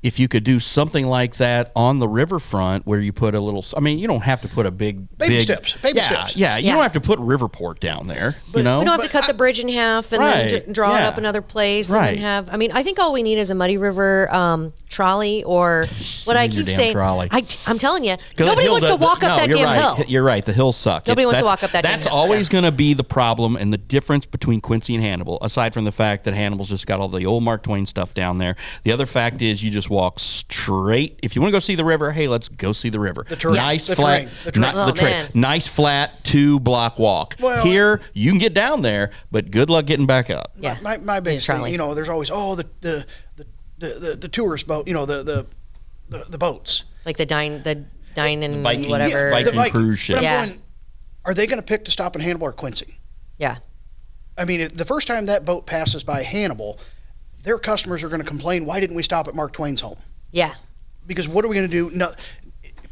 if you could do something like that on the riverfront where you put a little, I mean, you don't have to put a big steps. Baby steps. Yeah, you don't have to put Riverport down there. We don't have to cut the bridge in half and then draw it up another place and then have. I mean, I think all we need is a Muddy River trolley or what I keep saying. Trolley. I'm telling you, nobody wants to walk up that damn hill. You're right. The hills suck. Nobody wants to walk up that damn hill. That's always going to be the problem and the difference between Quincy and Hannibal, aside from the fact that Hannibal's just got all the old Mark Twain stuff down there. The other fact is you just walk straight. If you want to go see the river, hey, let's go see the river. The terrain. Nice the flat. terrain. Nice flat 2-block walk. Well, here, you can get down there, but good luck getting back up. Yeah. My big thing, you know, there's always the tourist boat, you know, the boats. Like the dine and Viking, whatever. Viking cruise ship. But I'm going, are they going to pick to stop in Hannibal or Quincy? Yeah. I mean, the first time that boat passes by Hannibal, their customers are going to complain, why didn't we stop at Mark Twain's home? Yeah. Because what are we going to do? No,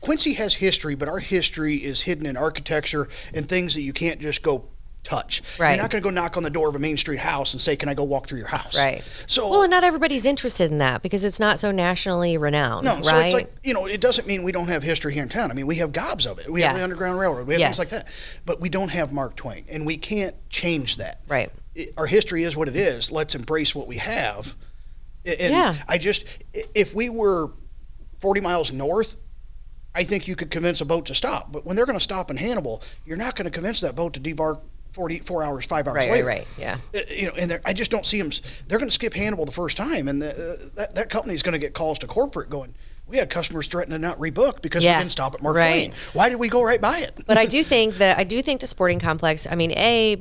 Quincy has history, but our history is hidden in architecture and things that you can't just go touch. Right. You're not going to go knock on the door of a Main Street house and say, can I go walk through your house? Right. So, well, and not everybody's interested in that because it's not so nationally renowned. No, right? so it's like, you know, it doesn't mean we don't have history here in town. I mean, we have gobs of it. We have the Underground Railroad. We have things like that. But we don't have Mark Twain, and we can't change that. Right. Our history is what it is. Let's embrace what we have. And if we were 40 miles north, I think you could convince a boat to stop. But when they're going to stop in Hannibal, you're not going to convince that boat to debark 4 hours, 5 hours later. Right, yeah. You know, and I just don't see them. They're going to skip Hannibal the first time, and that company is going to get calls to corporate going, we had customers threatening to not rebook because we didn't stop at Mark Twain. Why did we go right by it? But I do think the sporting complex, I mean,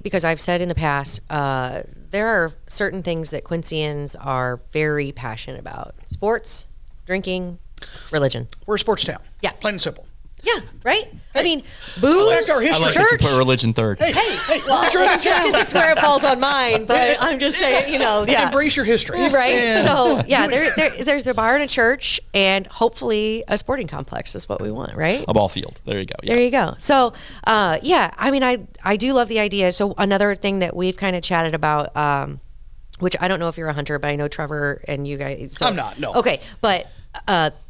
because I've said in the past, there are certain things that Quincyans are very passionate about. Sports, drinking, religion. We're a sports town. Yeah. Plain and simple. Yeah, right? Hey, I mean, booze, back to our history. I like church. that you put religion third. Hey, Well, just because it's where it falls on mine, but I'm just saying, you know, embrace your history. Right? And So, yeah, there's a bar and a church and hopefully a sporting complex is what we want, right? A ball field. There you go. Yeah. There you go. So, I mean, I do love the idea. So another thing that we've kind of chatted about, which I don't know if you're a hunter, but I know Trevor and you guys. So, I'm not, no. Okay, but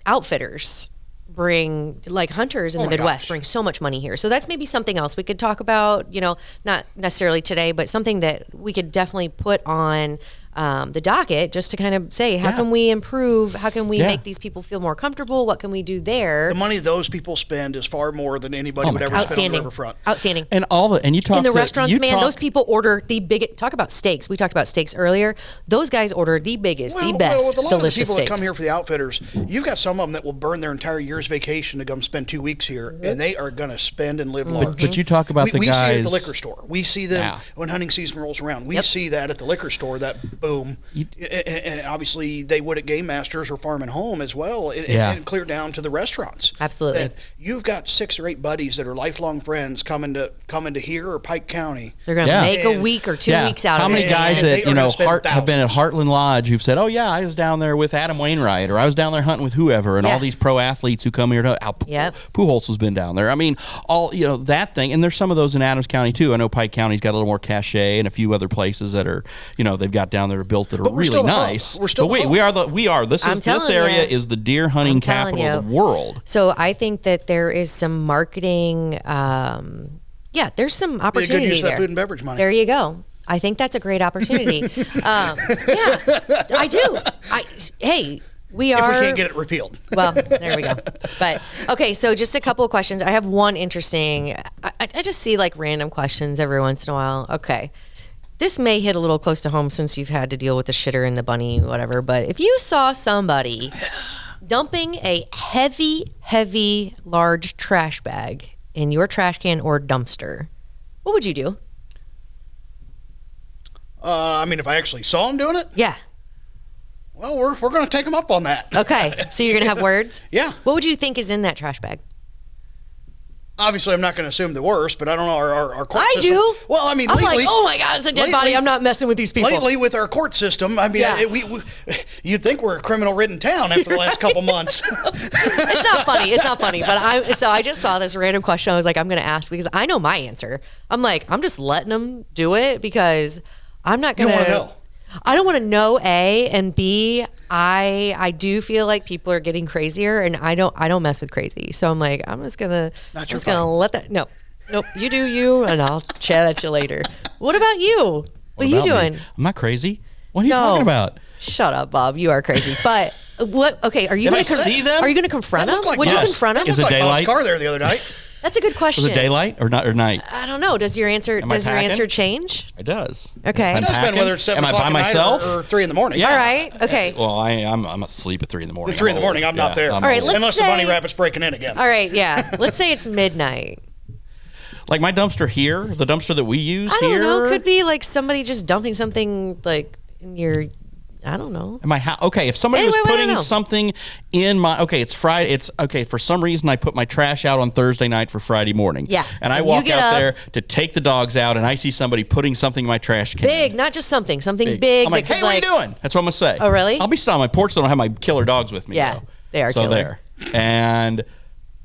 outfitters bring, like hunters in the Midwest bring so much money here. So that's maybe something else we could talk about, you know, not necessarily today, but something that we could definitely put on the docket just to kind of say, how can we improve? How can we make these people feel more comfortable? What can we do there? The money those people spend is far more than anybody would ever spend on the Riverfront. Outstanding. And and you talk in the restaurants, man, those people order the biggest. Talk about steaks. We talked about steaks earlier. Those guys order the biggest, the best, with a lot delicious of the people steaks. that come here for the outfitters, you've got some of them that will burn their entire year's vacation to come spend 2 weeks here, and they are going to spend and live large. But you talk about the we guys. We see it at the liquor store. We see them when hunting season rolls around. We see that at the liquor store, that boom. And obviously they would at Game Masters or Farm and Home as well, and clear down to the restaurants. Absolutely. That you've got 6 or 8 buddies that are lifelong friends coming to here or Pike County. They're going to make a week or 2 weeks out of it. How many guys that have been at thousands. Heartland Lodge who've said, "Oh yeah, I was down there with Adam Wainwright, or I was down there hunting with whoever," and all these pro athletes who come here to. Pujols has been down there. I mean, all that thing, and there's some of those in Adams County too. I know Pike County's got a little more cachet, and a few other places that are they've got down there built that are really nice. We're still we are. This area is the deer hunting capital of the world. So I think that there is some marketing. There's some opportunity be a good use there. Of that food and beverage money. There you go. I think that's a great opportunity. I do. We are. If we can't get it repealed. Well, there we go. But okay, so just a couple of questions. I have one interesting. I just see like random questions every once in a while. Okay. This may hit a little close to home since you've had to deal with the shitter and the bunny, whatever. But if you saw somebody dumping a heavy, large trash bag in your trash can or dumpster, what would you do? I mean, if I actually saw him doing it? Yeah. Well, we're going to take him up on that. Okay. So you're going to have words? Yeah. What would you think is in that trash bag? Obviously, I'm not going to assume the worst, but I don't know our court system. I do. Well, I mean, I'm lately, like, oh my God, it's a dead body. I'm not messing with these people. Lately, with our court system, I mean, you'd think we're a criminal-ridden town after the last couple months. It's not funny. It's not funny. But I just saw this random question. I was like, I'm going to ask because I know my answer. I'm like, I'm just letting them do it because I'm not going to. You want to know? I don't want to know, A, and B, I do feel like people are getting crazier, and I don't mess with crazy. So I'm like, I'm just gonna let that. Nope, you do you, and I'll chat at you later. What about you? What are you doing? I'm not crazy. What are you talking about? Shut up, Bob. You are crazy. But what? Okay, are you going to see them? Are you going to confront them? Would you confront them? Is it daylight? Car there the other night. That's a good question. Was it daylight or night? I don't know. Does your answer change? It does. Okay. It does depend whether it's 7 o'clock by myself or 3 in the morning. Yeah. All right. Okay. Well, I'm asleep at 3 in the morning. At 3 in the morning, I'm not there. All right. Unless the bunny rabbit's breaking in again. All right. Yeah. Let's say it's midnight. Like my dumpster here, the dumpster that we use I here. don't know. Could be like somebody just dumping something like in your. I don't know. In my house. Okay, if somebody was putting something in my. Okay, it's Friday. It's okay. For some reason, I put my trash out on Thursday night for Friday morning. Yeah. And I walk out there to take the dogs out, and I see somebody putting something in my trash can. Big, not just something big. I'm like, hey, what are you doing? That's what I'm gonna say. Oh, really? I'll be still on my porch. Don't have my killer dogs with me. Yeah, though. they are. So killer. there. And.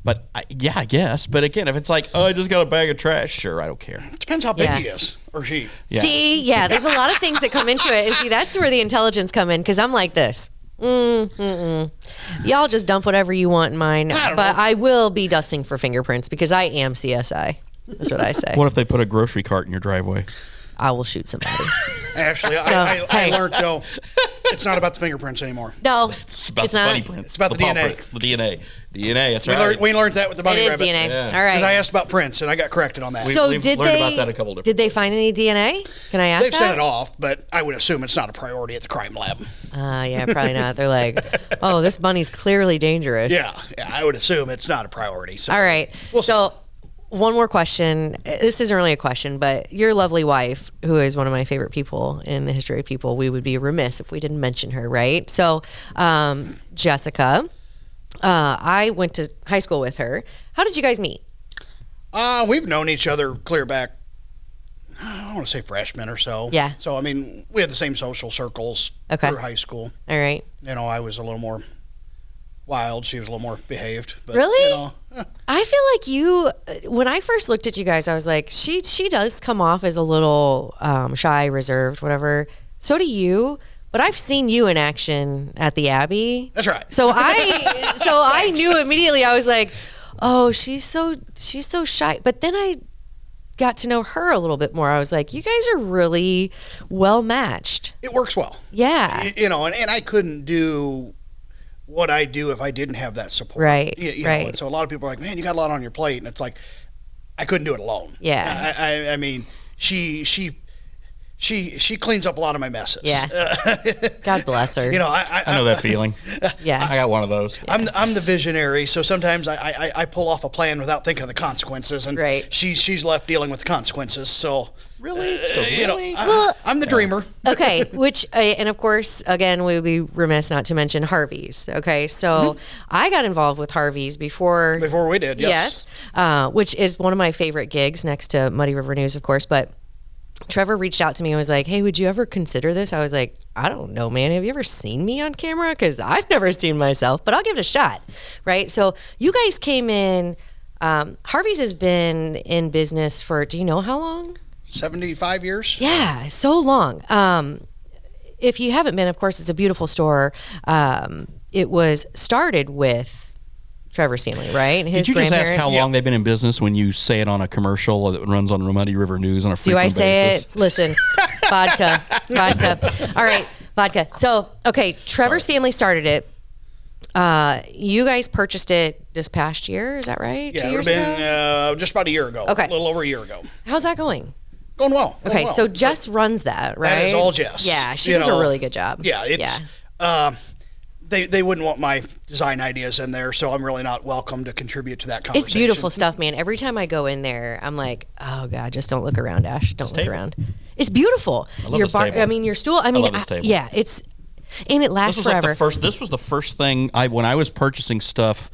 But I guess. But again, if it's like, I just got a bag of trash, sure, I don't care. It depends how big he is or she. Yeah. See, there's a lot of things that come into it. And see, that's where the intelligence come in, because I'm like this. Y'all just dump whatever you want in mine. I will be dusting for fingerprints because I am CSI. That's what I say. What if they put a grocery cart in your driveway? I will shoot somebody. Ashley, I learned, though, it's not about the fingerprints anymore. No, it's about the bunny prints. It's about the DNA. Prints, the DNA. DNA, that's right. We learned that with the bunny rabbit. It is DNA. Yeah. All right. Because I asked about prints, and I got corrected on that. We've learned about that a couple different Did they find any DNA? Can I ask They've sent it off, but I would assume it's not a priority at the crime lab. Yeah, probably not. They're like, oh, this bunny's clearly dangerous. Yeah, I would assume it's not a priority. So. All right. So one more question. This isn't really a question, but your lovely wife, who is one of my favorite people in the history of people, we would be remiss if we didn't mention her, right? So, Jessica, I went to high school with her. How did you guys meet? We've known each other clear back, I want to say freshmen or so. Yeah. So, I mean, we had the same social circles through high school. All right. You know, I was a little more wild. She was a little more behaved. But, really? You know, I feel like when I first looked at you guys, I was like, she does come off as a little shy, reserved, whatever. So do you. But I've seen you in action at the Abbey. That's right. So I knew immediately. I was like, oh, she's so shy. But then I got to know her a little bit more. I was like, you guys are really well matched. It works well. Yeah. You know, and I couldn't do what I do if I didn't have that support. Right. You right. know, and so a lot of people are like, man, you got a lot on your plate. And it's like, I couldn't do it alone. Yeah. I mean, she cleans up a lot of my messes. Yeah. God bless her. You know, I know that feeling. Yeah. I got one of those. Yeah. I'm the visionary, so sometimes I pull off a plan without thinking of the consequences, and she's left dealing with the consequences. So really, you know, I'm the dreamer. Okay, which and of course, again, we would be remiss not to mention Harvey's. Okay, so I got involved with Harvey's before we did. Yes, which is one of my favorite gigs next to Muddy River News, of course, but. Trevor reached out to me and was like, hey, would you ever consider this? I was like, I don't know, man. Have you ever seen me on camera? Because I've never seen myself, but I'll give it a shot, right? So you guys came in. Harvey's has been in business for, do you know how long? 75 years. Yeah, so long. If you haven't been, of course, it's a beautiful store. It was started with Trevor's family, right? And his Did you just ask how Yeah. long they've been in business when you say it on a commercial that runs on Muddy River News on a frequent basis? Do I say it? Listen, vodka. All right, vodka. So, okay, Trevor's family started it. You guys purchased it this past year, is that right? Yeah, 2 it years would have ago? been just about a year ago. Okay. A little over a year ago. How's that going? Going well. Okay, so Jess runs that, right? That is all Jess. Yeah, she does a really good job. Yeah, it's they wouldn't want my design ideas in there, so I'm really not welcome to contribute to that conversation. It's beautiful stuff, man. Every time I go in there, I'm like, oh God, just don't look around, Ash. Don't look around. It's beautiful. I love this table. I mean, your stool. I mean, love this table. Yeah, and it lasts forever. This was the first thing when I was purchasing stuff,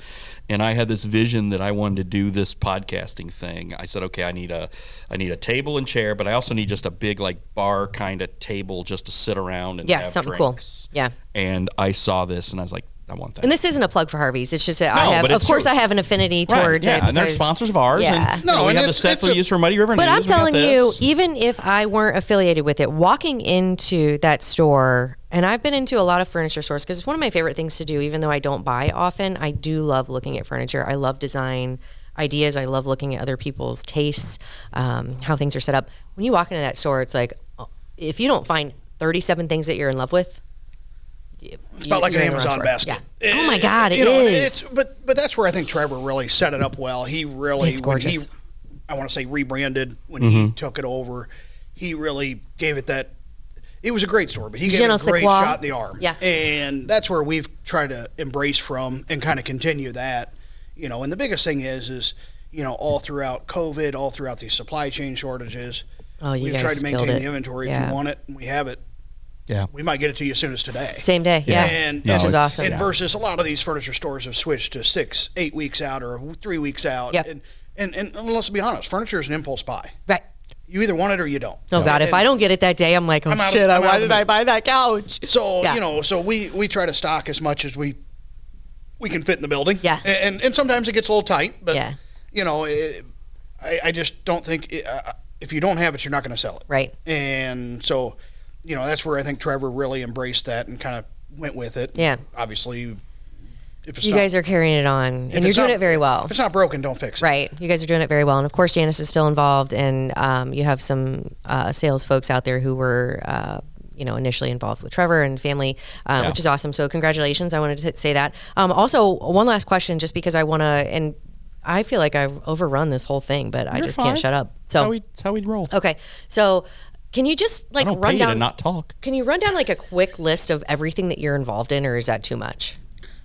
and I had this vision that I wanted to do this podcasting thing. I said, okay, I need a table and chair, but I also need just a big like bar kind of table just to sit around and have something drinks. cool. Yeah. And I saw this, and I was like, I want that. And this isn't a plug for Harvey's. It's just that I have an affinity towards it. And they're sponsors of ours. Yeah. And, we have the set we use for Muddy River But News. I'm telling you, even if I weren't affiliated with it, walking into that store, and I've been into a lot of furniture stores because it's one of my favorite things to do, even though I don't buy often. I do love looking at furniture. I love design ideas. I love looking at other people's tastes, how things are set up. When you walk into that store, it's like, if you don't find 37 things that you're in love with, it's about like an Amazon basket. Yeah. Oh my God, it is. But that's where I think Trevor really set it up well. He really, it's gorgeous. I want to say rebranded when he took it over. He really gave it that. It was a great store, but he gave it a great shot in the arm. Yeah. And that's where we've tried to embrace from and kind of continue that. And the biggest thing is all throughout COVID, all throughout these supply chain shortages, we've tried to maintain the inventory. If you want it, and we have it. Yeah, we might get it to you as soon as today. Same day, yeah. Which is awesome. And versus a lot of these furniture stores have switched to 6-8 weeks out or 3 weeks out. Yep. And let's be honest, furniture is an impulse buy. Right. You either want it or you don't. Oh God, if I don't get it that day, I'm like, why did I buy that couch? So so we try to stock as much as we can fit in the building. Yeah. And sometimes it gets a little tight, but I just don't think if you don't have it, you're not going to sell it. Right. And so. That's where I think Trevor really embraced that and kind of went with it. Yeah. Obviously, if it's you guys are carrying it on, and you're doing it very well. If it's not broken, don't fix it. Right. You guys are doing it very well. And, of course, Janice is still involved, and you have some sales folks out there who were, initially involved with Trevor and family, which is awesome. So congratulations. I wanted to say that. Also, one last question, just because I want to – and I feel like I've overrun this whole thing, but I just can't shut up. So that's how we roll. Okay. So – can you just run down? To not talk. Can you run down a quick list of everything that you're involved in, or is that too much?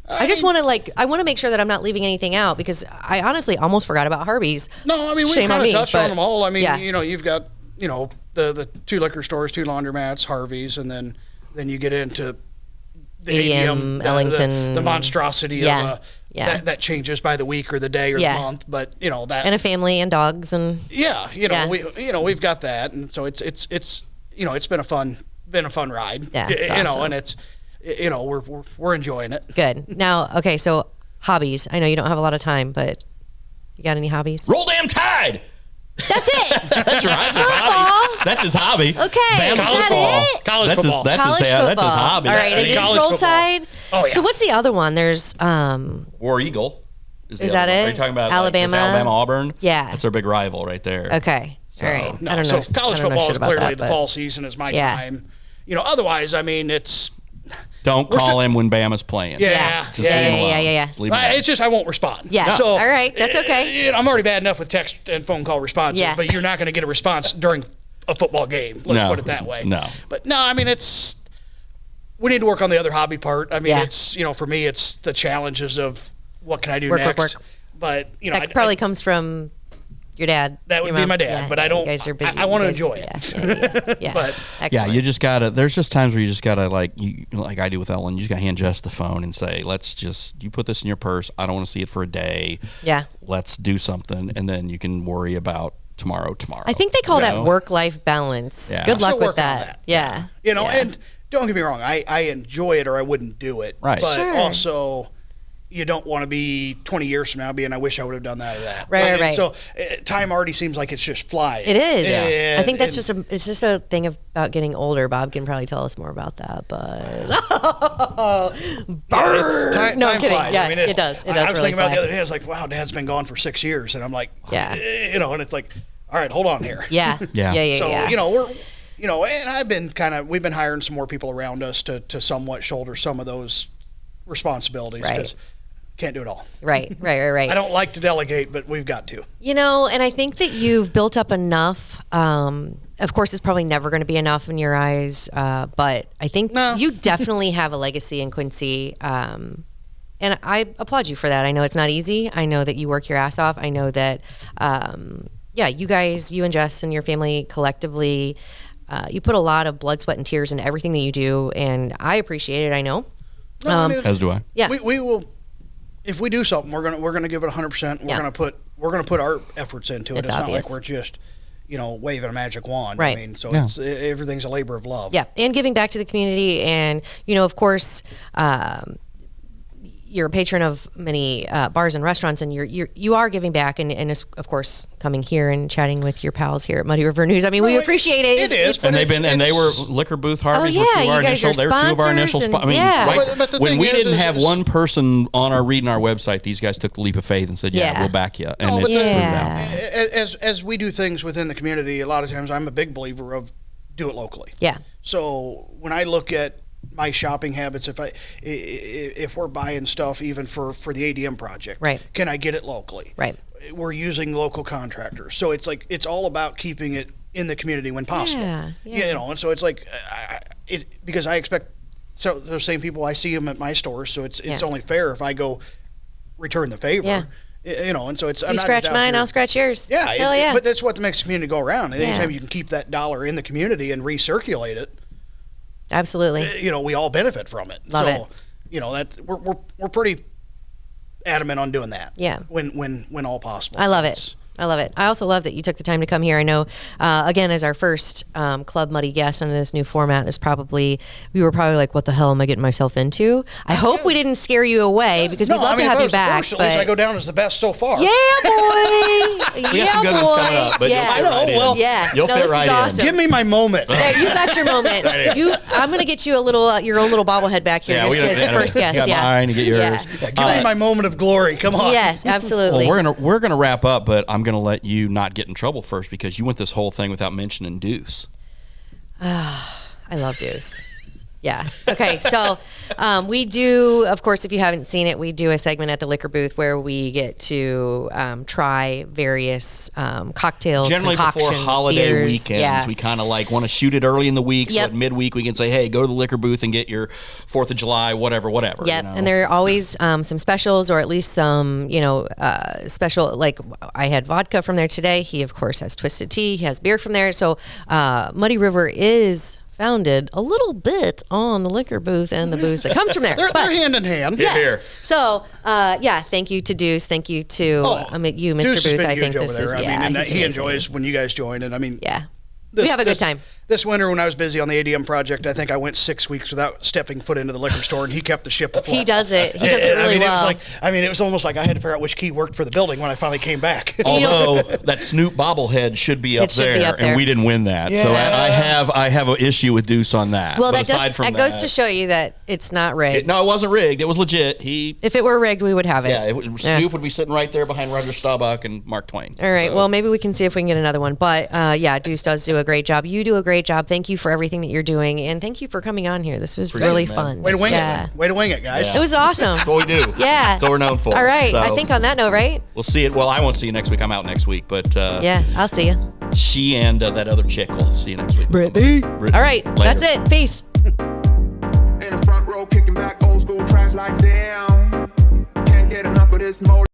I just want to I want to make sure that I'm not leaving anything out because I honestly almost forgot about Harvey's. No, I mean we kind of touched on them all. I mean, you've got the 2 liquor stores, 2 laundromats, Harvey's, and then you get into the ADM, Ellington, the monstrosity of that changes by the week or the day or the month, but that and a family and dogs and we've got that, and so it's been a fun ride, awesome. And it's we're enjoying it. Good. Now, okay, so hobbies. I know you don't have a lot of time, but you got any hobbies? Roll damn Tide. That's it. That's right. That's his hobby. Okay. Is that it? College football. That's his hobby. All right. It is Roll Tide. Oh, yeah. So what's the other one? There's War Eagle. Is that it? Are you talking about Alabama? Alabama Auburn? Yeah. That's our big rival right there. Okay. All right. No, I don't know. So college football is clearly the fall season is my time. Otherwise, I mean, it's. Don't call him when Bama's playing. Yeah. It's just I won't respond. Yeah. No. So, all right. That's okay. I'm already bad enough with text and phone call responses, but you're not going to get a response during a football game. Let's put it that way. No. But no, I mean, we need to work on the other hobby part. I mean, it's, for me, it's the challenges of what can I do next. Work. But, that probably comes from your dad. That would be my dad, but I don't. You guys are busy. I want to enjoy it. Yeah. But excellent. You just gotta. There's just times where you just gotta like I do with Ellen. You just gotta hand Jess the phone and say, you put this in your purse. I don't want to see it for a day. Yeah. Let's do something, and then you can worry about tomorrow. I think they call that work-life balance. Yeah. Good luck with that. Yeah. And don't get me wrong. I enjoy it, or I wouldn't do it. Right. But also, you don't want to be 20 years from now being, I wish I would have done that or that. Right. So time already seems like it's just flying. It is. Yeah. I think that's it's just a thing about getting older. Bob can probably tell us more about that, but time kidding. flies. Yeah, it does. It does. I was thinking about it the other day. I was like, wow, Dad's been gone for 6 years, and I'm like, and it's like, all right, hold on here. Yeah. So and we've been hiring some more people around us to somewhat shoulder some of those responsibilities because can't do it all. Right. I don't like to delegate, but we've got to. And I think that you've built up enough. Of course, it's probably never going to be enough in your eyes, but I think you definitely have a legacy in Quincy. And I applaud you for that. I know it's not easy. I know that you work your ass off. I know that, you guys, you and Jess and your family collectively, you put a lot of blood, sweat, and tears into everything that you do, and I appreciate it. I know. As do I. Yeah. We will. If we do something, we're gonna give it 100%. We're gonna put our efforts into it. It's obvious. not like we're just waving a magic wand. Right. I mean, so everything's a labor of love. Yeah, and giving back to the community, and of course, you're a patron of many bars and restaurants, and you are giving back, and it's, of course, coming here and chatting with your pals here at Muddy River News. I mean, we appreciate it. It is, and they were Liquor Booth Harvey's. Oh, yeah, were two of our initial. They were two of our initial. I mean, but the when thing we is, didn't have one person on our reading our website, these guys took the leap of faith and said, "Yeah, we'll back you." And it's proven out. As we do things within the community, a lot of times I'm a big believer of do it locally. Yeah. So when I look at my shopping habits, if we're buying stuff even for the ADM project, right, can I get it locally? Right. We're using local contractors, so it's like it's all about keeping it in the community when possible. Yeah. You know, and so it's like because I expect those same people, I see them at my store, so it's only fair if I go return the favor. Yeah. You know, and so it's. You scratch mine, I'll scratch yours. Yeah, hell yeah. But that's what makes the community go around. And anytime you can keep that dollar in the community and recirculate it, absolutely. You know, we all benefit from it. Love it. You know, that we're pretty adamant on doing that. Yeah. When all possible. I love it. I love it. I also love that you took the time to come here. I know, again, as our first Club Muddy guest under this new format, we were probably like, what the hell am I getting myself into? I hope we didn't scare you away, because we'd love to have you back. At least I go down as the best so far. Yeah, boy. We got some good ones coming up, but you'll fit right in. Awesome. Give me my moment. Yeah, you got your moment. I'm going to get you your own little bobblehead back here as the first guest. You got mine, you get yours. Give me my moment of glory. Come on. Yes, absolutely. Well, we're gonna wrap up, but I'm going to let you not get in trouble first, because you went this whole thing without mentioning Deuce. I love Deuce. Yeah. Okay. So we do, of course, if you haven't seen it, we do a segment at the liquor booth where we get to try various cocktails, generally before holiday beers. weekends. Yeah. We kind of like want to shoot it early in the week, so at midweek we can say, hey, go to the liquor booth and get your 4th of July, whatever. Yep. You know? And there are always some specials, or at least some, special, like I had vodka from there today. He, of course, has Twisted Tea. He has beer from there. So Muddy River is founded a little bit on the liquor booth and the booze that comes from there. They're hand in hand. Yes. Here. So, thank you to Deuce. Thank you to you, Mr. Deuce Booth. I think this is, and he enjoys when you guys join. And I mean, we have a good time. This winter, when I was busy on the ADM project, I think I went 6 weeks without stepping foot into the liquor store, and he kept the ship afloat. He does it. He does it really well. It was almost like I had to figure out which key worked for the building when I finally came back. Although that Snoop bobblehead should be up there, and we didn't win that. Yeah. So I have an issue with Deuce on that. Well, that goes to show you that it's not rigged. No, it wasn't rigged. It was legit. If it were rigged, we would have it. Yeah, Snoop would be sitting right there behind Roger Staubach and Mark Twain. All right. So. Well, maybe we can see if we can get another one. But Deuce does do a great job. You do a great job. Thank you for everything that you're doing, and thank you for coming on here. This was really fun. Way to wing it. Way to wing it, guys. It was awesome. That's what we do. Yeah. That's what we're known for. All right. So, I think on that note, right? We'll see it. Well, I won't see you next week. I'm out next week, but I'll see you. She and that other chick will see you next week. Brittany. All right. Later. That's it. Peace. In the front row, kicking back old school tracks like damn. Can't get enough of this mode.